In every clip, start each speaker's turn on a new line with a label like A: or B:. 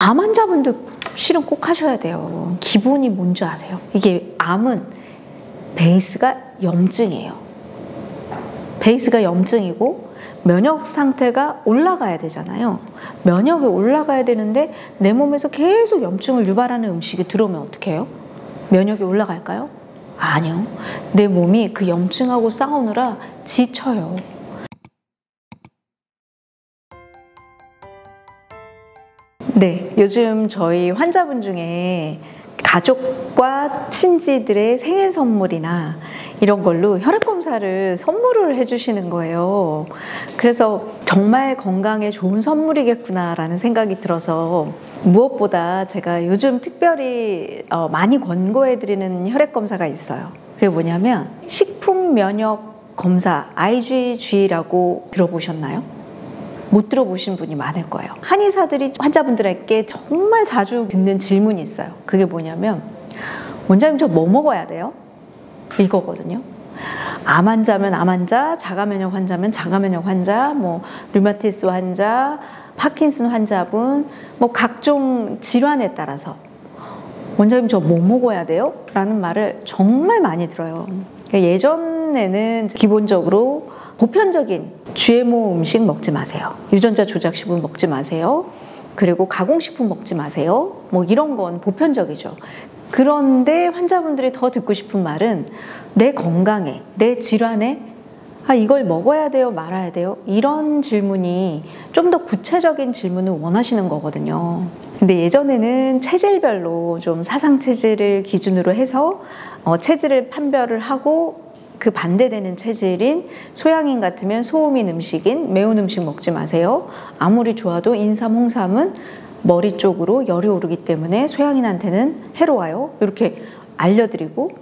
A: 암 환자분들 실은 꼭 하셔야 돼요. 기본이 뭔지 아세요? 이게 암은 베이스가 염증이에요. 베이스가 염증이고 면역 상태가 올라가야 되잖아요. 면역이 올라가야 되는데 내 몸에서 계속 염증을 유발하는 음식이 들어오면 어떻게 해요? 면역이 올라갈까요? 아니요. 내 몸이 그 염증하고 싸우느라 지쳐요. 네, 요즘 저희 환자분 중에 가족과 친지들의 생일 선물이나 이런 걸로 혈액검사를 선물을 해주시는 거예요. 그래서 정말 건강에 좋은 선물이겠구나라는 생각이 들어서 무엇보다 제가 요즘 특별히 많이 권고해드리는 혈액검사가 있어요. 그게 뭐냐면 식품면역검사 IgG라고 들어보셨나요? 못 들어보신 분이 많을 거예요. 한의사들이 환자분들에게 정말 자주 듣는 질문이 있어요. 그게 뭐냐면 원장님 저 뭐 먹어야 돼요? 이거거든요. 암 환자면 암 환자, 자가면역 환자면 자가면역 환자, 뭐 류마티스 환자, 파킨슨 환자분, 뭐 각종 질환에 따라서 원장님 저 뭐 먹어야 돼요? 라는 말을 정말 많이 들어요. 예전에는 기본적으로 보편적인 GMO 음식 먹지 마세요. 유전자 조작식품 먹지 마세요. 그리고 가공식품 먹지 마세요. 뭐 이런 건 보편적이죠. 그런데 환자분들이 더 듣고 싶은 말은 내 건강에, 내 질환에 이걸 먹어야 돼요, 말아야 돼요? 이런 질문이 좀 더 구체적인 질문을 원하시는 거거든요. 근데 예전에는 체질별로 좀 사상체질을 기준으로 해서 체질을 판별을 하고 그 반대되는 체질인 소양인 같으면 소음인 음식인 매운 음식 먹지 마세요. 아무리 좋아도 인삼, 홍삼은 머리 쪽으로 열이 오르기 때문에 소양인한테는 해로워요. 이렇게 알려드리고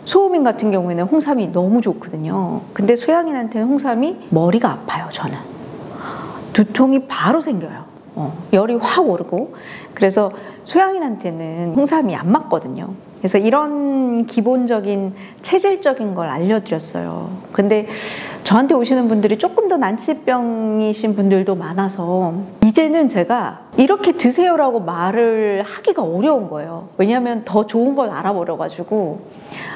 A: 소음인 같은 경우에는 홍삼이 너무 좋거든요. 근데 소양인한테는 홍삼이 머리가 아파요. 저는 두통이 바로 생겨요. 열이 확 오르고 그래서 소양인한테는 홍삼이 안 맞거든요. 그래서 이런 기본적인 체질적인 걸 알려드렸어요. 근데 저한테 오시는 분들이 조금 더 난치병이신 분들도 많아서 이제는 제가 이렇게 드세요라고 말을 하기가 어려운 거예요. 왜냐하면 더 좋은 걸 알아버려가지고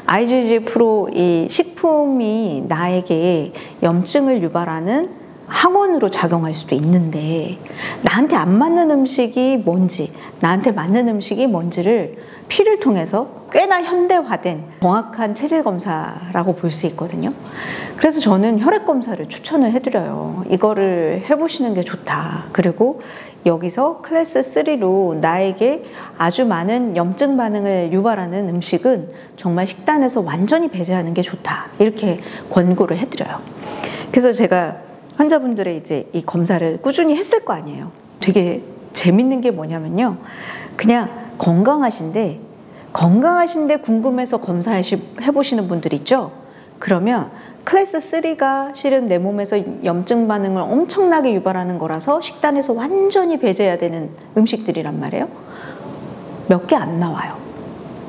A: IgG 프로 이 식품이 나에게 염증을 유발하는 항원으로 작용할 수도 있는데 나한테 안 맞는 음식이 뭔지 나한테 맞는 음식이 뭔지를 피를 통해서 꽤나 현대화된 정확한 체질 검사라고 볼 수 있거든요. 그래서 저는 혈액 검사를 추천을 해드려요. 이거를 해보시는 게 좋다. 그리고 여기서 클래스 3로 나에게 아주 많은 염증 반응을 유발하는 음식은 정말 식단에서 완전히 배제하는 게 좋다. 이렇게 권고를 해드려요. 그래서 제가 환자분들의 이제 이 검사를 꾸준히 했을 거 아니에요. 되게 재밌는 게 뭐냐면요. 그냥 건강하신데 궁금해서 검사해보시는 분들 있죠? 그러면 클래스 3가 실은 내 몸에서 염증 반응을 엄청나게 유발하는 거라서 식단에서 완전히 배제해야 되는 음식들이란 말이에요. 몇 개 안 나와요.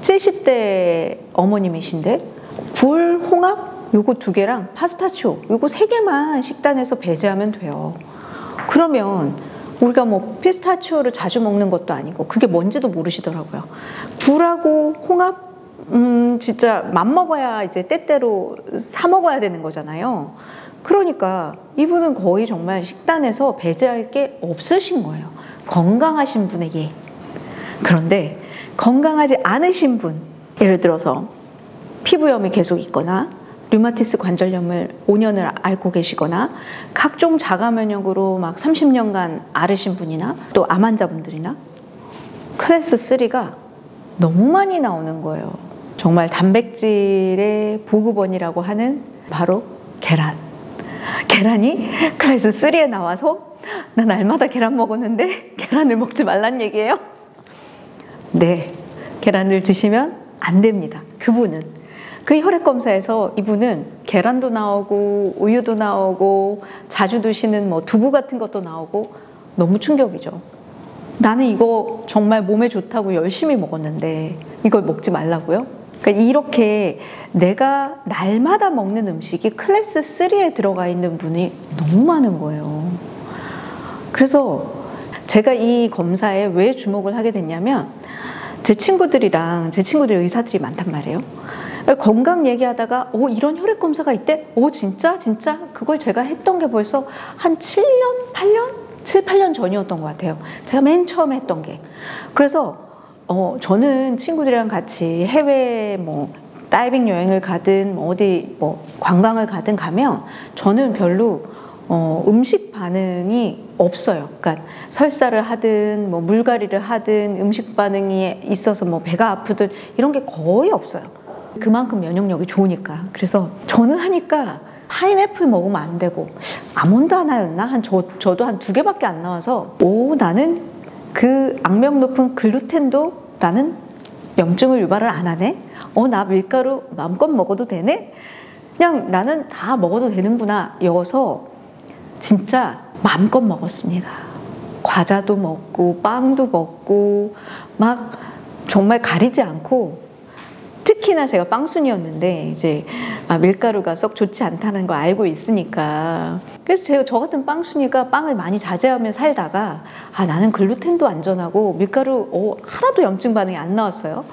A: 70대 어머님이신데 굴, 홍합 요거 2개랑 파스타치오 요거 3개만 식단에서 배제하면 돼요. 그러면 우리가 뭐 피스타치오를 자주 먹는 것도 아니고 그게 뭔지도 모르시더라고요. 굴하고 홍합 진짜 맘먹어야 이제 때때로 사 먹어야 되는 거잖아요. 그러니까 이분은 거의 정말 식단에서 배제할 게 없으신 거예요. 건강하신 분에게. 그런데 건강하지 않으신 분, 예를 들어서 피부염이 계속 있거나 류마티스 관절염을 5년을 앓고 계시거나 각종 자가면역으로 막 30년간 앓으신 분이나 또 암 환자분들이나 클래스 3가 너무 많이 나오는 거예요. 정말 단백질의 보급원이라고 하는 바로 계란. 계란이 클래스 3에 나와서 난 날마다 계란 먹었는데 계란을 먹지 말란 얘기예요? 네, 계란을 드시면 안 됩니다. 그분은. 그 혈액검사에서 이분은 계란도 나오고 우유도 나오고 자주 드시는 뭐 두부 같은 것도 나오고 너무 충격이죠. 나는 이거 정말 몸에 좋다고 열심히 먹었는데 이걸 먹지 말라고요? 그러니까 이렇게 내가 날마다 먹는 음식이 클래스 3에 들어가 있는 분이 너무 많은 거예요. 그래서 제가 이 검사에 왜 주목을 하게 됐냐면 제 친구들이 의사들이 많단 말이에요. 건강 얘기하다가 이런 혈액 검사가 있대? 진짜? 그걸 제가 했던 게 벌써 한 7년, 8년 전이었던 것 같아요. 제가 맨 처음에 했던 게. 그래서 저는 친구들이랑 같이 해외 다이빙 여행을 가든 어디 관광을 가든 가면 저는 별로 음식 반응이 없어요. 그러니까 설사를 하든 물갈이를 하든 음식 반응이 있어서 배가 아프든 이런 게 거의 없어요. 그만큼 면역력이 좋으니까. 그래서 저는 하니까 파인애플 먹으면 안 되고 아몬드 하나였나? 저도 한 2개밖에 안 나와서 나는 그 악명 높은 글루텐도 나는 염증을 유발을 안 하네? 나 밀가루 마음껏 먹어도 되네? 그냥 나는 다 먹어도 되는구나 여서 진짜 마음껏 먹었습니다. 과자도 먹고 빵도 먹고 막 정말 가리지 않고, 특히나 제가 빵순이였는데 이제 밀가루가 썩 좋지 않다는 걸 알고 있으니까, 그래서 저 같은 빵순이가 빵을 많이 자제하며 살다가 나는 글루텐도 안전하고 밀가루 하나도 염증 반응이 안 나왔어요.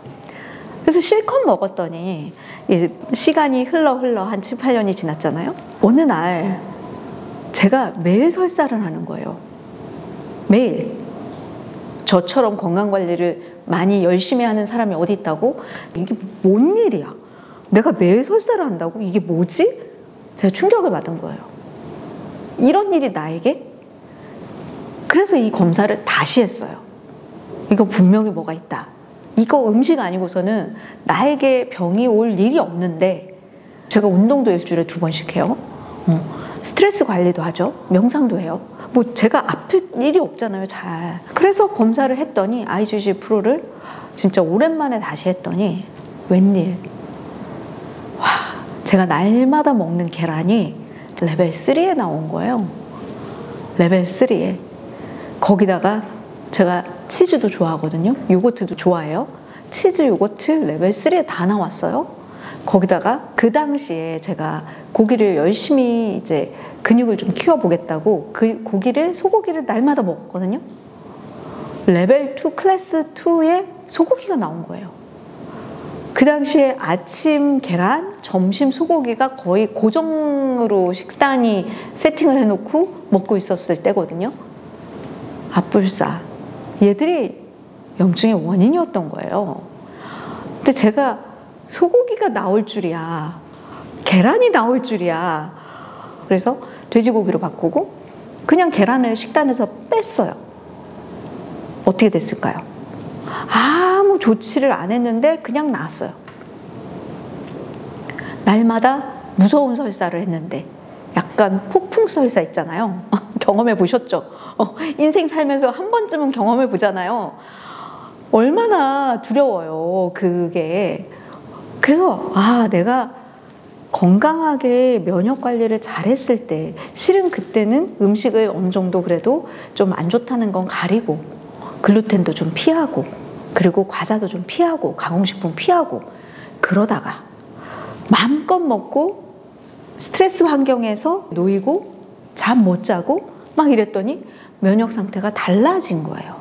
A: 그래서 실컷 먹었더니 이제 시간이 흘러 한 7, 8년이 지났잖아요. 어느 날 제가 매일 설사를 하는 거예요. 매일. 저처럼 건강관리를 많이 열심히 하는 사람이 어디 있다고? 이게 뭔 일이야? 내가 매일 설사를 한다고? 이게 뭐지? 제가 충격을 받은 거예요. 이런 일이 나에게? 그래서 이 검사를 다시 했어요. 이거 분명히 뭐가 있다. 이거 음식 아니고서는 나에게 병이 올 일이 없는데, 제가 운동도 일주일에 2번씩 해요. 스트레스 관리도 하죠. 명상도 해요. 제가 아플 일이 없잖아요, 잘. 그래서 검사를 했더니 IgG 프로를 진짜 오랜만에 다시 했더니 웬일. 제가 날마다 먹는 계란이 레벨 3에 나온 거예요. 레벨 3에. 거기다가 제가 치즈도 좋아하거든요. 요거트도 좋아해요. 치즈, 요거트 레벨 3에 다 나왔어요. 거기다가 그 당시에 제가 고기를 열심히 이제 근육을 좀 키워보겠다고 그 소고기를 날마다 먹었거든요. 레벨 2, 클래스 2에 소고기가 나온 거예요. 그 당시에 아침 계란, 점심 소고기가 거의 고정으로 식단이 세팅을 해놓고 먹고 있었을 때거든요. 압불싸. 얘들이 염증의 원인이었던 거예요. 근데 제가 소고기가 나올 줄이야, 계란이 나올 줄이야. 그래서 돼지고기로 바꾸고 그냥 계란을 식단에서 뺐어요. 어떻게 됐을까요? 아무 조치를 안 했는데 그냥 나았어요. 날마다 무서운 설사를 했는데, 약간 폭풍 설사 있잖아요. 경험해 보셨죠? 인생 살면서 한 번쯤은 경험해 보잖아요. 얼마나 두려워요, 그게. 그래서 내가 건강하게 면역 관리를 잘했을 때, 실은 그때는 음식을 어느 정도 그래도 좀 안 좋다는 건 가리고, 글루텐도 좀 피하고, 그리고 과자도 좀 피하고, 가공식품 피하고, 그러다가 마음껏 먹고 스트레스 환경에서 놓이고 잠 못 자고 막 이랬더니 면역 상태가 달라진 거예요.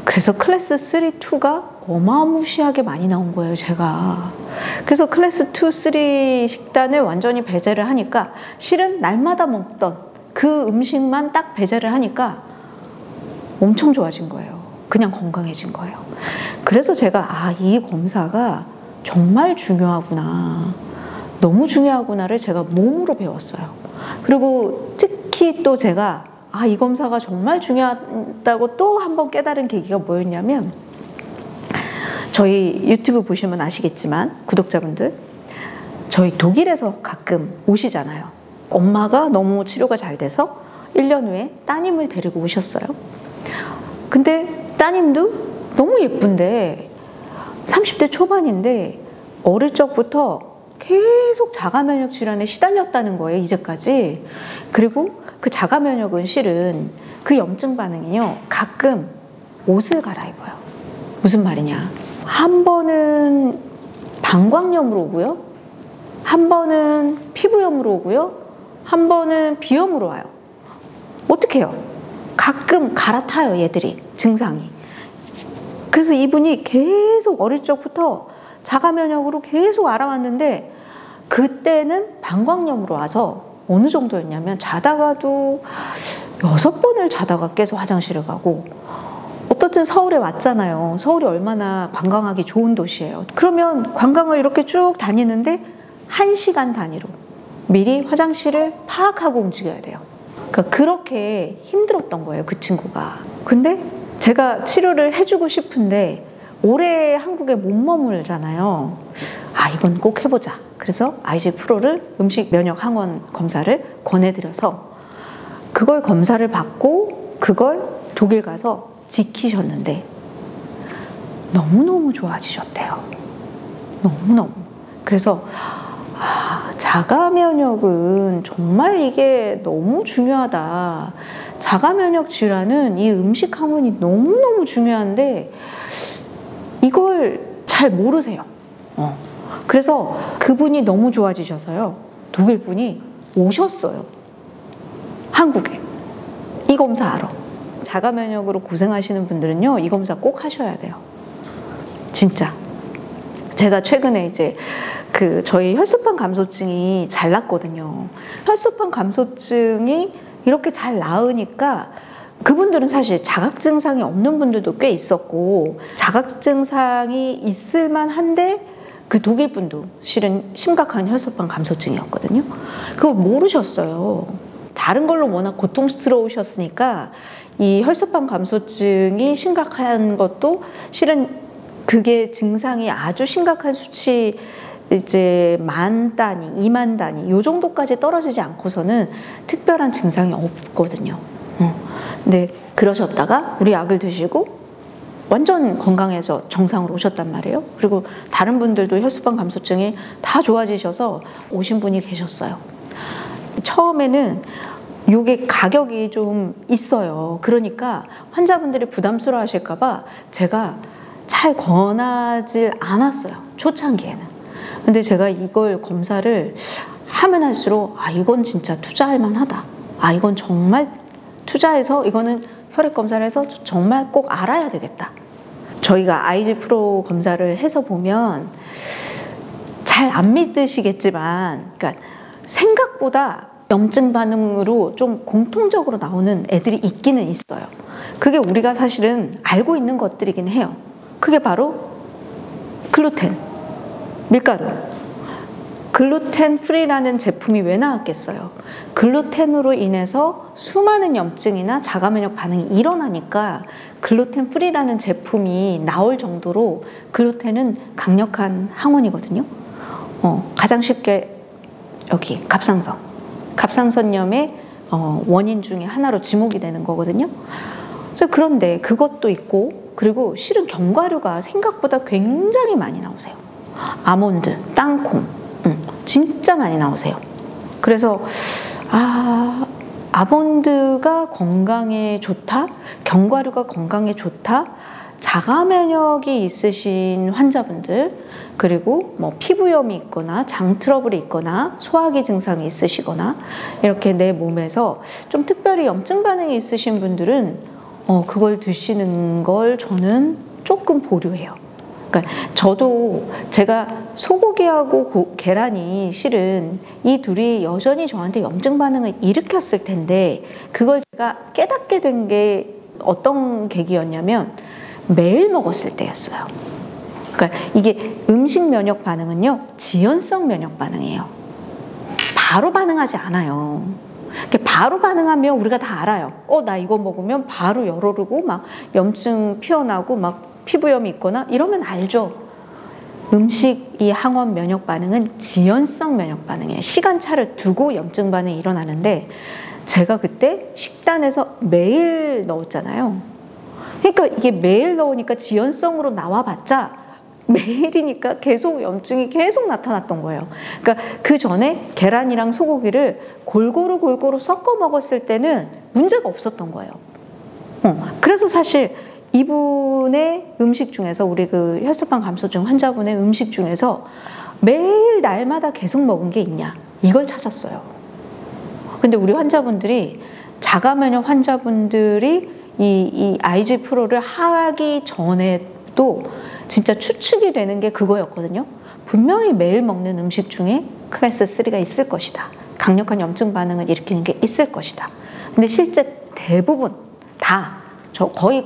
A: 그래서 클래스 3, 2가 어마무시하게 많이 나온 거예요, 제가. 그래서 클래스 2, 3 식단을 완전히 배제를 하니까, 실은 날마다 먹던 그 음식만 딱 배제를 하니까 엄청 좋아진 거예요. 그냥 건강해진 거예요. 그래서 제가 이 검사가 정말 중요하구나, 너무 중요하구나를 제가 몸으로 배웠어요. 그리고 특히 또 제가 이 검사가 정말 중요하다고 또 한 번 깨달은 계기가 뭐였냐면, 저희 유튜브 보시면 아시겠지만 구독자분들, 저희 독일에서 가끔 오시잖아요. 엄마가 너무 치료가 잘 돼서 1년 후에 따님을 데리고 오셨어요. 근데 따님도 너무 예쁜데 30대 초반인데 어릴 적부터 계속 자가면역 질환에 시달렸다는 거예요, 이제까지. 그리고 그 자가면역은 실은 그 염증 반응이요, 가끔 옷을 갈아입어요. 무슨 말이냐, 한 번은 방광염으로 오고요, 한 번은 피부염으로 오고요, 한 번은 비염으로 와요. 어떻게 해요? 가끔 갈아타요, 얘들이 증상이. 그래서 이분이 계속 어릴 적부터 자가 면역으로 계속 알아왔는데 그때는 방광염으로 와서 어느 정도였냐면 자다가도 6번을 자다가 깨서 화장실을 가고, 어떻든 서울에 왔잖아요. 서울이 얼마나 관광하기 좋은 도시예요. 그러면 관광을 이렇게 쭉 다니는데 1시간 단위로 미리 화장실을 파악하고 움직여야 돼요. 그러니까 그렇게 힘들었던 거예요, 그 친구가. 근데 제가 치료를 해주고 싶은데 오래 한국에 못 머물잖아요. 이건 꼭 해보자. 그래서 IG 프로를 음식 면역 항원 검사를 권해드려서 그걸 검사를 받고 그걸 독일 가서 지키셨는데 너무너무 좋아지셨대요. 너무너무. 그래서 자가 면역은 정말 이게 너무 중요하다. 자가 면역 질환은 이 음식 항원이 너무너무 중요한데 이걸 잘 모르세요. 그래서 그분이 너무 좋아지셔서요, 독일 분이 오셨어요, 한국에. 이 검사하러. 자가 면역으로 고생하시는 분들은요, 이 검사 꼭 하셔야 돼요. 진짜. 제가 최근에 이제 저희 혈소판 감소증이 잘 났거든요. 혈소판 감소증이 이렇게 잘 나으니까 그분들은 사실 자각 증상이 없는 분들도 꽤 있었고, 자각 증상이 있을만 한데 그 독일 분도 실은 심각한 혈소판 감소증이었거든요. 그걸 모르셨어요. 다른 걸로 워낙 고통스러우셨으니까 이 혈소판 감소증이 심각한 것도 실은 그게 증상이 아주 심각한 수치, 이제 10,000단위, 20,000단위 요 정도까지 떨어지지 않고서는 특별한 증상이 없거든요. 근데 그러셨다가 우리 약을 드시고 완전 건강해서 정상으로 오셨단 말이에요. 그리고 다른 분들도 혈소판 감소증이 다 좋아지셔서 오신 분이 계셨어요. 처음에는 이게 가격이 좀 있어요. 그러니까 환자분들이 부담스러워 하실까봐 제가 잘 권하지 않았어요, 초창기에는. 근데 제가 이걸 검사를 하면 할수록 이건 진짜 투자할 만하다. 이건 정말 투자해서 이거는 혈액 검사를 해서 정말 꼭 알아야 되겠다. 저희가 IG 프로 검사를 해서 보면 잘 안 믿으시겠지만, 그러니까 생각보다 염증 반응으로 좀 공통적으로 나오는 애들이 있기는 있어요. 그게 우리가 사실은 알고 있는 것들이긴 해요. 그게 바로 글루텐, 밀가루. 글루텐 프리라는 제품이 왜 나왔겠어요? 글루텐으로 인해서 수많은 염증이나 자가 면역 반응이 일어나니까 글루텐 프리라는 제품이 나올 정도로 글루텐은 강력한 항원이거든요. 가장 쉽게 여기 갑상선염의 원인 중에 하나로 지목이 되는 거거든요. 그런데 그것도 있고, 그리고 실은 견과류가 생각보다 굉장히 많이 나오세요. 아몬드, 땅콩, 진짜 많이 나오세요. 그래서 아몬드가 건강에 좋다, 견과류가 건강에 좋다, 자가 면역이 있으신 환자분들, 그리고 뭐 피부염이 있거나 장 트러블이 있거나 소화기 증상이 있으시거나 이렇게 내 몸에서 좀 특별히 염증 반응이 있으신 분들은 그걸 드시는 걸 저는 조금 보류해요. 그러니까 저도 제가 소고기하고 계란이 실은 이 둘이 여전히 저한테 염증 반응을 일으켰을 텐데, 그걸 제가 깨닫게 된 게 어떤 계기였냐면 매일 먹었을 때였어요. 그러니까 이게 음식 면역 반응은요, 지연성 면역 반응이에요. 바로 반응하지 않아요. 바로 반응하면 우리가 다 알아요. 나 이거 먹으면 바로 열 오르고 막 염증 피어나고 막 피부염이 있거나 이러면 알죠. 음식 이 항원 면역 반응은 지연성 면역 반응이에요. 시간차를 두고 염증 반응이 일어나는데, 제가 그때 식단에서 매일 넣었잖아요. 그러니까 이게 매일 넣으니까 지연성으로 나와봤자 매일이니까 계속 염증이 계속 나타났던 거예요. 그러니까 그 전에 계란이랑 소고기를 골고루 섞어 먹었을 때는 문제가 없었던 거예요. 그래서 사실 이분의 음식 중에서, 우리 그 혈소판 감소증 환자분의 음식 중에서 매일 날마다 계속 먹은 게 있냐, 이걸 찾았어요. 근데 우리 환자분들이 자가 면역 환자분들이 이 IG 프로를 하기 전에도 진짜 추측이 되는 게 그거였거든요. 분명히 매일 먹는 음식 중에 클래스 3가 있을 것이다. 강력한 염증 반응을 일으키는 게 있을 것이다. 근데 실제 대부분 다 거의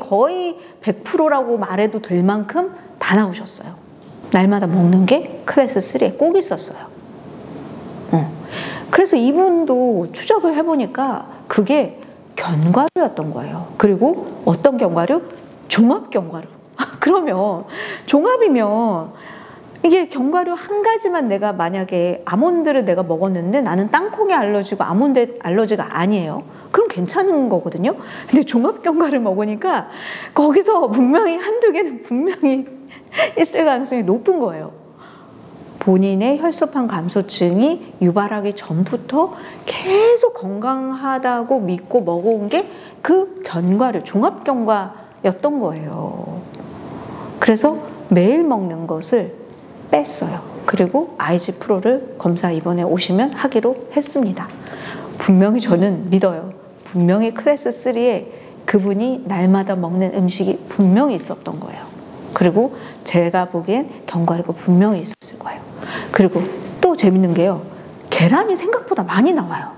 A: 100%라고 말해도 될 만큼 다 나오셨어요. 날마다 먹는 게 클래스 3에 꼭 있었어요. 그래서 이분도 추적을 해보니까 그게 견과류였던 거예요. 그리고 어떤 견과류? 종합 견과류. 그러면 종합이면 이게 견과류 한 가지만 내가 만약에 아몬드를 내가 먹었는데 나는 땅콩에 알러지고 아몬드 알러지가 아니에요. 그럼 괜찮은 거거든요. 근데 종합 견과를 먹으니까 거기서 분명히 한두 개는 분명히 있을 가능성이 높은 거예요. 본인의 혈소판 감소증이 유발하기 전부터 계속 건강하다고 믿고 먹어온 게 그 견과류, 종합 견과였던 거예요. 그래서 매일 먹는 것을 뺐어요. 그리고 IG 프로를 검사 이번에 오시면 하기로 했습니다. 분명히 저는 믿어요. 분명히 클래스 3에 그분이 날마다 먹는 음식이 분명히 있었던 거예요. 그리고 제가 보기엔 견과류가 분명히 있었을 거예요. 그리고 또 재밌는 게요. 계란이 생각보다 많이 나와요.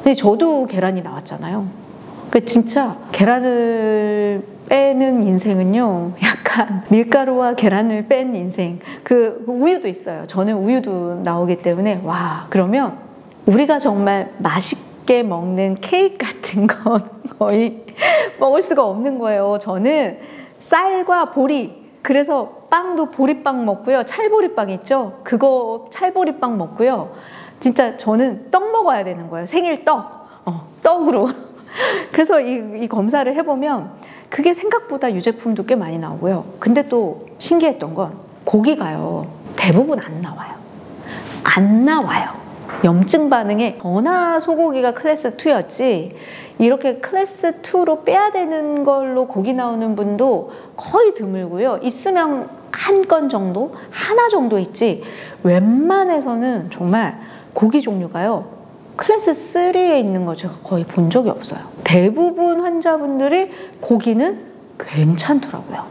A: 근데 저도 계란이 나왔잖아요. 그 진짜 계란을 빼는 인생은요, 약간 밀가루와 계란을 뺀 인생. 그 우유도 있어요. 저는 우유도 나오기 때문에 와, 그러면 우리가 정말 맛있게 먹는 케이크 같은 건 거의 먹을 수가 없는 거예요. 저는 쌀과 보리, 그래서 빵도 보리빵 먹고요. 찰보리빵 있죠? 그거 찰보리빵 먹고요. 진짜 저는 떡 먹어야 되는 거예요. 생일 떡. 떡으로. 그래서 이 검사를 해보면 그게 생각보다 유제품도 꽤 많이 나오고요. 근데 또 신기했던 건 고기가요. 대부분 안 나와요. 안 나와요. 염증 반응에 전화 소고기가 클래스 2였지 이렇게 클래스 2로 빼야 되는 걸로 고기 나오는 분도 거의 드물고요. 있으면 한 건 정도? 하나 정도 있지 웬만해서는 정말 고기 종류가요. 클래스 3에 있는 거 제가 거의 본 적이 없어요. 대부분 환자분들이 고기는 괜찮더라고요.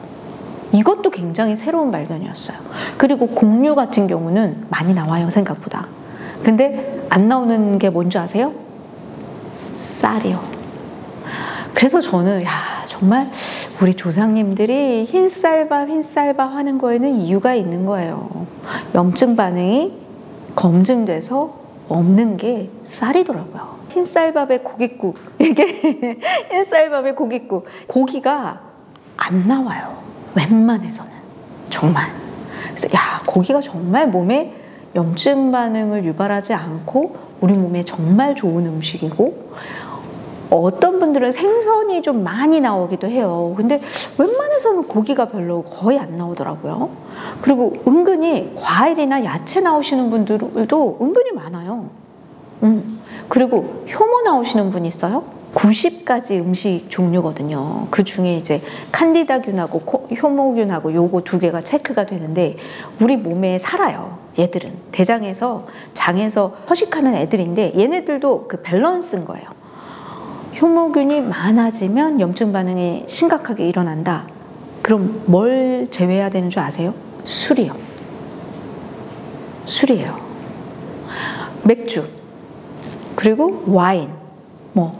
A: 이것도 굉장히 새로운 발견이었어요. 그리고 곡류 같은 경우는 많이 나와요, 생각보다. 근데 안 나오는 게 뭔지 아세요? 쌀이요. 그래서 저는 정말 우리 조상님들이 흰쌀밥 하는 거에는 이유가 있는 거예요. 염증 반응이 검증돼서 없는 게 쌀이더라고요. 흰쌀밥에 고깃국, 이게 흰쌀밥에 고깃국, 고기가 안 나와요. 웬만해서는 정말. 그래서 고기가 정말 몸에 염증 반응을 유발하지 않고 우리 몸에 정말 좋은 음식이고 어떤 분들은 생선이 좀 많이 나오기도 해요. 근데 웬만해서는 고기가 별로 거의 안 나오더라고요. 그리고 은근히 과일이나 야채 나오시는 분들도 은근히 많아요. 그리고 효모 나오시는 분 있어요? 90가지 음식 종류거든요. 그 중에 이제 칸디다균하고 효모균하고 요거 두 개가 체크가 되는데 우리 몸에 살아요. 얘들은 대장에서 장에서 서식하는 애들인데 얘네들도 그 밸런스인 거예요. 효모균이 많아지면 염증 반응이 심각하게 일어난다. 그럼 뭘 제외해야 되는 줄 아세요? 술이요. 술이에요. 맥주, 그리고 와인,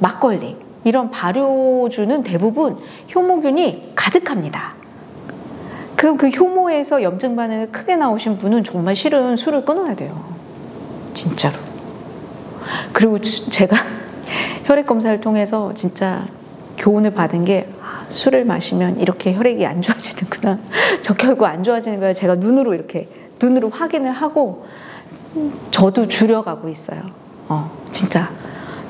A: 막걸리 이런 발효주는 대부분 효모균이 가득합니다. 그럼 그 효모에서 염증 반응이 크게 나오신 분은 정말 실은 술을 끊어야 돼요. 진짜로. 그리고 제가 혈액 검사를 통해서 진짜 교훈을 받은 게 술을 마시면 이렇게 혈액이 안 좋아지는구나. 적혈구 안 좋아지는 걸 제가 눈으로 확인을 하고 저도 줄여가고 있어요. 진짜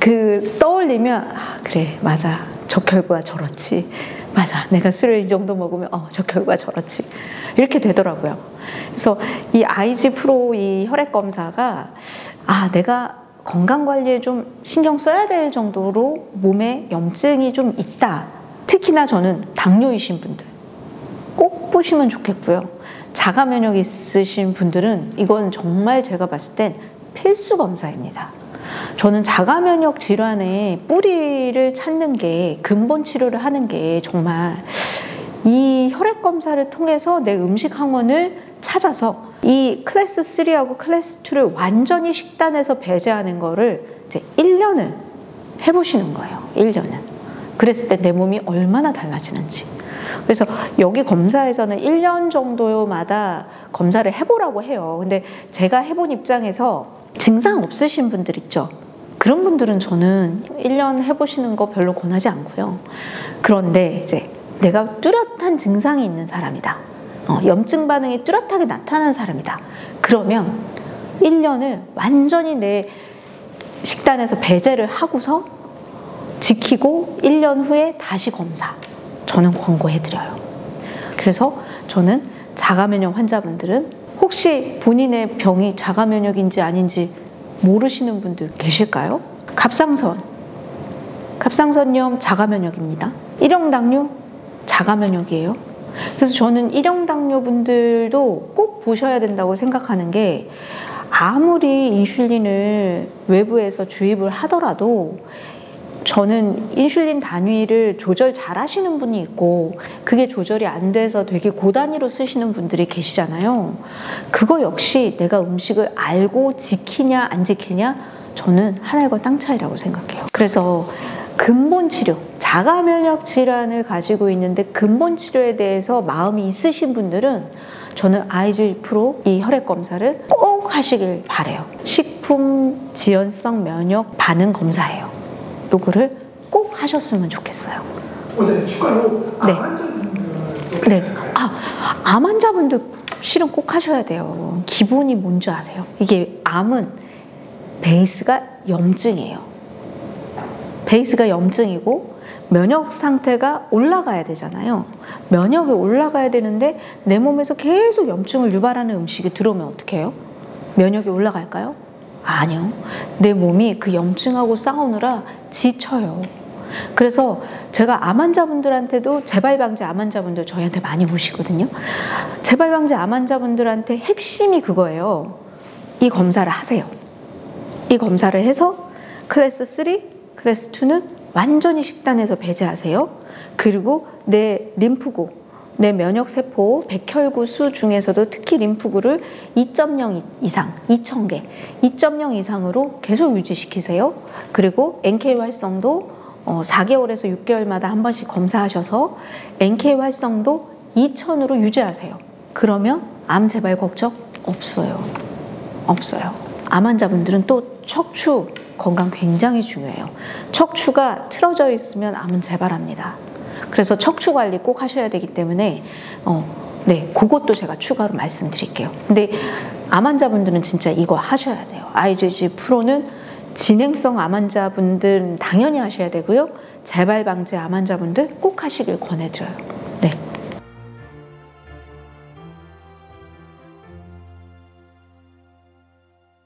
A: 그 떠올리면 그래 맞아 적혈구가 저렇지 맞아 내가 술을 이 정도 먹으면 적혈구가 저렇지 이렇게 되더라고요. 그래서 이 IG 프로 이 혈액 검사가 내가 건강관리에 좀 신경 써야 될 정도로 몸에 염증이 좀 있다. 특히나 저는 당뇨이신 분들 꼭 보시면 좋겠고요. 자가 면역 있으신 분들은 이건 정말 제가 봤을 땐 필수 검사입니다. 저는 자가면역 질환의 뿌리를 찾는 게, 근본 치료를 하는 게 정말 이 혈액 검사를 통해서 내 음식 항원을 찾아서 이 클래스 3하고 클래스 2를 완전히 식단에서 배제하는 거를 이제 1년을 해보시는 거예요. 1년을. 그랬을 때 내 몸이 얼마나 달라지는지. 그래서 여기 검사에서는 1년 정도마다 검사를 해보라고 해요. 근데 제가 해본 입장에서 증상 없으신 분들 있죠. 그런 분들은 저는 1년 해보시는 거 별로 권하지 않고요. 그런데 이제 내가 뚜렷한 증상이 있는 사람이다. 염증 반응이 뚜렷하게 나타난 사람이다. 그러면 1년을 완전히 내 식단에서 배제를 하고서 지키고 1년 후에 다시 검사. 저는 권고해드려요. 그래서 저는 자가면역 환자분들은 혹시 본인의 병이 자가면역인지 아닌지 모르시는 분들 계실까요? 갑상선염 자가면역입니다. 1형 당뇨 자가면역이에요. 그래서 저는 1형 당뇨 분들도 꼭 보셔야 된다고 생각하는 게, 아무리 인슐린을 외부에서 주입을 하더라도 저는 인슐린 단위를 조절 잘 하시는 분이 있고 그게 조절이 안 돼서 되게 고단위로 쓰시는 분들이 계시잖아요. 그거 역시 내가 음식을 알고 지키냐 안 지키냐, 저는 하늘과 땅 차이라고 생각해요. 그래서 근본 치료, 자가면역 질환을 가지고 있는데 근본 치료에 대해서 마음이 있으신 분들은 저는 IgG 프로 이 혈액 검사를 꼭 하시길 바래요. 식품 지연성 면역 반응 검사예요. 요거를 꼭 하셨으면 좋겠어요.
B: 원장님, 추가로
A: 네.
B: 암 환자분들
A: 네. 암 환자분들 실은 꼭 하셔야 돼요. 기본이 뭔지 아세요? 이게 암은 베이스가 염증이에요. 베이스가 염증이고 면역 상태가 올라가야 되잖아요. 면역이 올라가야 되는데 내 몸에서 계속 염증을 유발하는 음식이 들어오면 어떻게 해요? 면역이 올라갈까요? 아니요. 내 몸이 그 염증하고 싸우느라 지쳐요. 그래서 제가 암 환자분들한테도, 재발방지 암 환자분들 저희한테 많이 오시거든요. 재발방지 암 환자분들한테 핵심이 그거예요. 이 검사를 하세요. 이 검사를 해서 클래스 3, 클래스 2는 완전히 식단에서 배제하세요. 그리고 내 림프구, 내 면역세포, 백혈구 수 중에서도 특히 림프구를 2.0 이상, 2,000개, 2.0 이상으로 계속 유지시키세요. 그리고 NK 활성도 4개월에서 6개월마다 한 번씩 검사하셔서 NK 활성도 2000으로 유지하세요. 그러면 암 재발 걱정 없어요. 없어요. 암 환자분들은 또 척추 건강 굉장히 중요해요. 척추가 틀어져 있으면 암은 재발합니다. 그래서 척추 관리 꼭 하셔야 되기 때문에 네, 그것도 제가 추가로 말씀드릴게요. 근데 암 환자분들은 진짜 이거 하셔야 돼요. IgG 프로는 진행성 암 환자분들은 당연히 하셔야 되고요. 재발 방지 암 환자분들 꼭 하시길 권해드려요.